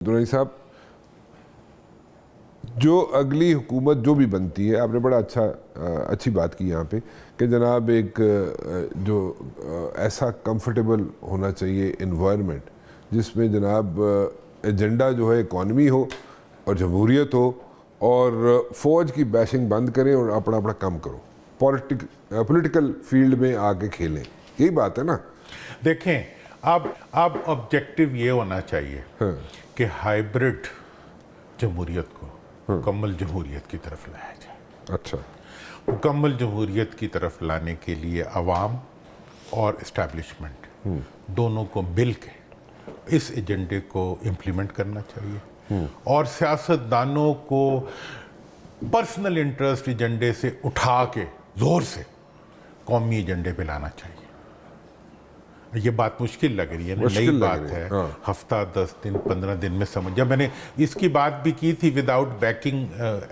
दुरानी साहब, जो अगली हुकूमत जो भी बनती है, आपने बड़ा अच्छी बात की यहाँ पे कि जनाब एक जो ऐसा कंफर्टेबल होना चाहिए इन्वायरमेंट जिसमें जनाब एजेंडा जो है इकॉनमी हो और जमहूरियत हो और फ़ौज की बैशिंग बंद करें और अपना अपना काम करो, पॉलिटिकल फील्ड में आके खेलें। यही बात है ना? देखें, अब ऑब्जेक्टिव ये होना चाहिए कि हाइब्रिड जमहूरियत को मुकम्मल जमहूरियत की तरफ लाया जाए। अच्छा, मुकम्मल जमहूरियत की तरफ लाने के लिए अवाम और इस्टेब्लिशमेंट दोनों को मिल के इस एजेंडे को इम्प्लीमेंट करना चाहिए और सियासतदानों को पर्सनल इंटरेस्ट एजेंडे से उठा के ज़ोर से कौमी एजेंडे पे लाना चाहिए। ये बात मुश्किल लग रही है, नई बात है। हफ्ता 10 दिन 15 दिन में समझ, जब मैंने इसकी बात भी की थी विदाउट बैकिंग,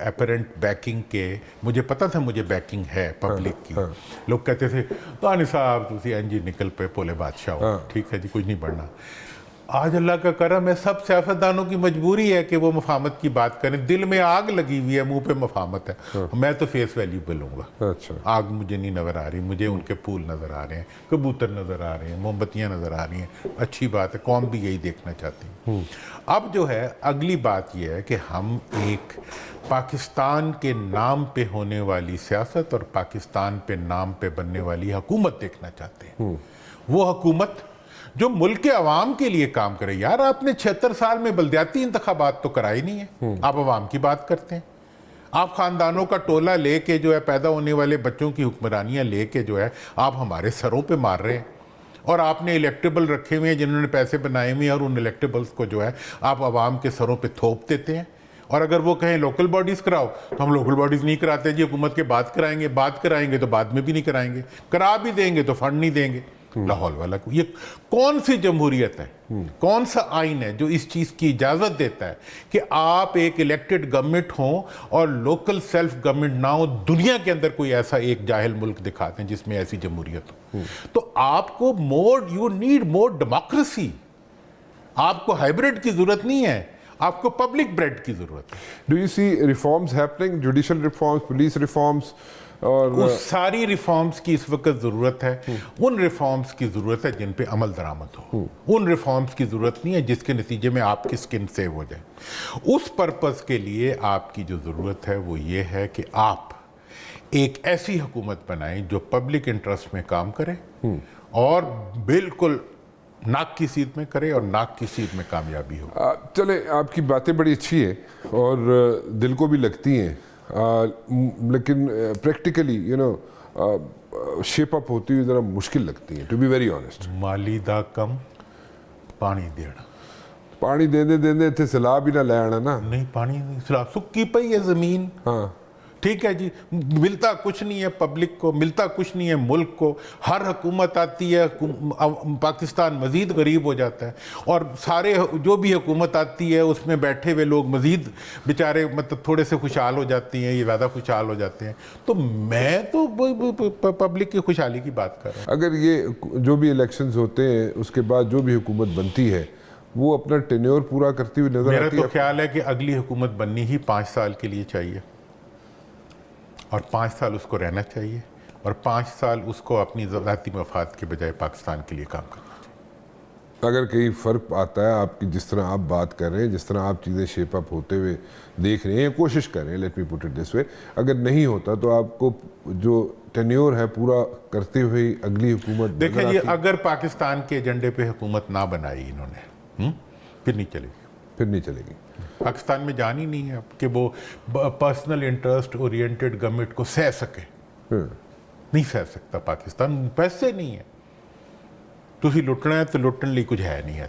एपरेंट बैकिंग के, मुझे पता था मुझे बैकिंग है पब्लिक की। लोग कहते थे दानी साहब तुसी एनजी निकल पे पोले बादशाह हो, ठीक है जी, कुछ नहीं बढ़ना। आज अल्लाह का करम है, सब सियासतदानों की मजबूरी है कि वो मफामत की बात करें। दिल में आग लगी हुई है, मुंह पे मफामत है। मैं तो फेस वैल्यू पे लूँगा। अच्छा, आग मुझे नहीं नज़र आ रही, मुझे उनके फूल नज़र आ रहे हैं, कबूतर नज़र आ रहे हैं, मोमबत्तियाँ नज़र आ रही हैं। अच्छी बात है, कौम भी यही देखना चाहती है। अब जो है अगली बात यह है कि हम एक पाकिस्तान के नाम पे होने वाली सियासत और पाकिस्तान पे नाम पे बनने वाली हुकूमत देखना चाहते हैं। वो हुकूमत जो मुल्क के अवाम के लिए काम करे। यार, आपने 76 साल में बलदियाती इंतखाबात तो कराई नहीं है, आप अवाम की बात करते हैं। आप खानदानों का टोला लेके जो है, पैदा होने वाले बच्चों की हुक्मरानियां लेके जो है आप हमारे सरों पे मार रहे हैं। और आपने इलेक्टेबल रखे हुए हैं जिन्होंने पैसे बनाए हुए हैं, और उन इलेक्टेबल्स को जो है आप अवाम के सरों पे थोप देते हैं। और अगर वो कहें लोकल बॉडीज़ कराओ तो हम लोकल बॉडीज़ नहीं कराते जी, हुकूमत के बात कराएंगे तो बाद में भी नहीं कराएंगे, करा भी देंगे तो फंड नहीं देंगे। लाहौल वाला को, ये कौन सी जमहूरियत है, कौन सा आइन है जो इस चीज़ की इजाज़त देता है कि आप एक इलेक्टेड गवर्नमेंट हो और लोकल सेल्फ गवर्नमेंट ना हो? दुनिया के अंदर कोई ऐसा एक जाहिल मुल्क दिखाते हैं जिसमें ऐसी जमहूरियत हो। तो आपको यू नीड मोर डेमोक्रेसी। आपको हाइब्रिड की जरूरत नहीं है, आपको पब्लिक ब्रेड की जरूरत है। Do you see reforms happening, judicial reforms, police reforms? और उस सारी रिफॉर्म्स की इस वक्त ज़रूरत है। उन रिफॉर्म्स की ज़रूरत है जिन पे अमल दरामद हो। उन रिफॉर्म्स की ज़रूरत नहीं है जिसके नतीजे में आपकी स्किन सेव हो जाए। उस पर्पस के लिए आपकी जो ज़रूरत है वो ये है कि आप एक ऐसी हुकूमत बनाएं जो पब्लिक इंटरेस्ट में काम करे और बिल्कुल नाक की सीध में करे और नाक की सीध में कामयाबी हो। चले, आपकी बातें बड़ी अच्छी हैं और दिल को भी लगती हैं, लेकिन प्रैक्टिकली शेप अप होती हुई ज़रा मुश्किल लगती है, टू बी वेरी ऑनेस्ट। माली दा कम पानी देना, पानी देंदे इत्थे सैलाब भी ना लै आना ना। नहीं, पानी नहीं, सैलाब सुक्की पई है ज़मीन। हाँ, ठीक है जी, मिलता कुछ नहीं है पब्लिक को, मिलता कुछ नहीं है मुल्क को। हर हुकूमत आती है, पाकिस्तान मज़ीद गरीब हो जाता है और सारे जो भी हुकूमत आती है उसमें बैठे हुए लोग मज़ीद बेचारे मतलब थोड़े से खुशहाल हो जाती हैं, ये ज़्यादा खुशहाल हो जाते हैं। तो मैं तो पब्लिक की खुशहाली की बात कर रहा हूँ। अगर ये जो भी इलेक्शंस होते हैं उसके बाद जो भी हुकूमत बनती है वो अपना टेन्योर पूरा करती हुई नजर आती है। मेरा तो ख्याल है कि अगली हुकूमत बननी ही 5 साल के लिए चाहिए और 5 साल उसको रहना चाहिए और 5 साल उसको अपनी ज़ाती मफाद के बजाय पाकिस्तान के लिए काम करना चाहिए। अगर कहीं फ़र्क आता है आपकी, जिस तरह आप बात कर रहे हैं, जिस तरह आप चीज़ें शेप अप होते हुए देख रहे हैं, कोशिश कर रहे हैं, let me put it this way, अगर नहीं होता तो आपको जो टेन्योर है पूरा करते हुए अगली हुकूमत देखें जी, अगर पाकिस्तान के एजेंडे पे हुकूमत ना बनाई इन्होंने, फिर नहीं चलेगी। पाकिस्तान में जान ही नहीं है कि वो पर्सनल इंटरेस्ट ओरिएंटेड गवर्नमेंट को सह सके। नहीं सह सकता पाकिस्तान, पैसे नहीं है। तुसी लुटना है तो लुटने लिए कुछ है नहीं है,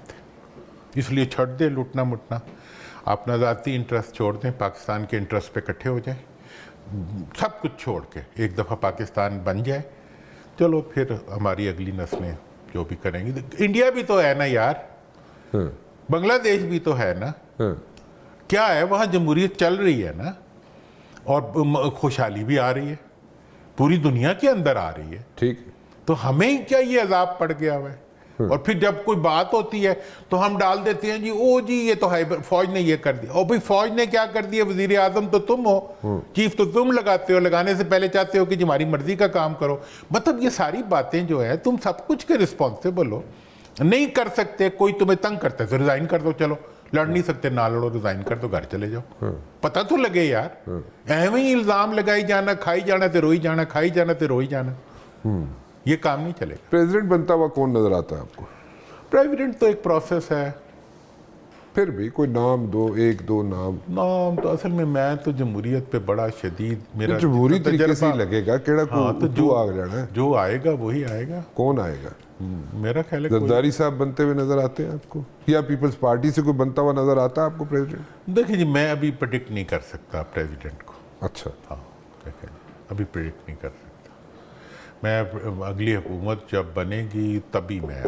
इसलिए छड़ दे लुटना मुटना, अपना ज़ाती इंटरेस्ट छोड़ दें, पाकिस्तान के इंटरेस्ट पे इकट्ठे हो जाए, सब कुछ छोड़ के एक दफ़ा पाकिस्तान बन जाए, चलो फिर हमारी अगली नस्लें जो भी करेंगी। इंडिया भी तो है ना यार, बांग्लादेश भी तो है ना, क्या है, वहाँ जमहूरियत चल रही है ना और खुशहाली भी आ रही है, पूरी दुनिया के अंदर आ रही है। ठीक, तो हमें क्या ये अजाब पड़ गया हुआ है? और फिर जब कोई बात होती है तो हम डाल देते हैं जी ओ जी ये तो फौज ने ये कर दिया। और भाई फौज ने क्या कर दिया, वजीर आजम तो तुम हो, चीफ तो तुम लगाते हो, लगाने से पहले चाहते हो कि हमारी मर्जी का काम करो। मतलब ये सारी बातें जो है, तुम सब कुछ के रिस्पॉन्सिबल हो, नहीं कर सकते, कोई तुम्हें तंग करता है तो रिजाइन कर दो, चलो लड़ नहीं सकते ना लड़ो, रिजाइन कर दो, घर चले जाओ। पता तो लगे यार, एवं ही इल्जाम लगाई जाना, खाई जाना ते रोई जाना, खाई जाना ते रोई जाना, ये काम नहीं चलेगा। प्रेसिडेंट बनता हुआ कौन नजर आता है आपको? प्रेसिडेंट तो एक प्रोसेस है, फिर भी कोई नाम दो, एक दो नाम तो असल में मैं तो जमहूरियत पे बड़ा शदीद मेरा जमहूरी तरीके से ही तजर्बा- लगेगा, केड़ा हाँ, को तो जो आ जाना है, जो आएगा वही आएगा। कौन आएगा? मेरा ख्याल है कोई- जरदारी साहब बनते हुए नजर आते हैं आपको, या पीपल्स पार्टी से कोई बनता हुआ नजर आता है आपको प्रेसिडेंट? देखिए जी, मैं अभी प्रेडिक्ट नहीं कर सकता प्रेसिडेंट को। अच्छा, हाँ देखिए, अभी प्रेडिक्ट नहीं कर सकता मैं। अगली हुकूमत जब बनेगी तभी मैं,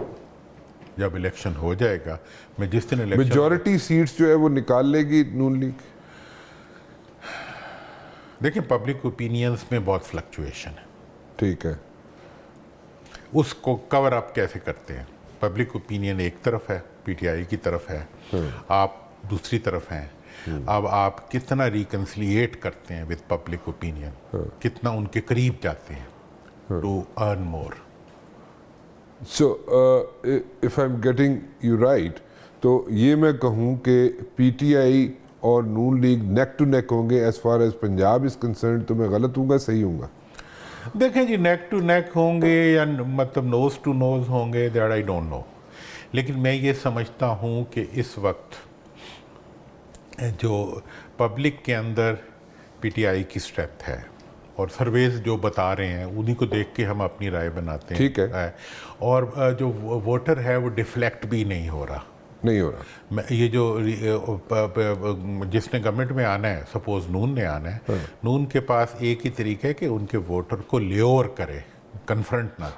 जब इलेक्शन हो जाएगा, मैं जिस दिन इलेक्शन, मेजॉरिटी सीट्स जो है वो निकाल लेगी नून लीग? देखिए पब्लिक ओपिनियंस में बहुत फ्लक्चुएशन है, ठीक है, उसको कवर अप कैसे करते हैं? पब्लिक ओपिनियन एक तरफ है, पीटीआई की तरफ है, आप दूसरी तरफ हैं। अब आप कितना रिकन्सिलिएट करते हैं विद पब्लिक ओपिनियन, कितना उनके करीब जाते हैं to earn more. So if I am getting you right, तो ये मैं कहूँ कि पीटीआई और नून लीग नेक टू नेक होंगे as far as Punjab is concerned, तो मैं गलत हूँगा सही हूँगा? देखें जी, नेक टू नेक होंगे या मतलब नोज टू नोज होंगे, दैट आई डोंट नो। लेकिन मैं ये समझता हूँ कि इस वक्त जो पब्लिक के अंदर पीटीआई की स्ट्रेंथ है और सर्वेज जो बता रहे हैं उन्हीं को देख के हम अपनी राय बनाते हैं, ठीक है। और जो वोटर है वो डिफ्लेक्ट भी नहीं हो रहा। नहीं हो रहा। ये जो जिसने गवर्नमेंट में आना है, सपोज नून ने आना है, नून के पास एक ही तरीका है कि उनके वोटर को ल्योर करे, कन्फ्रंट ना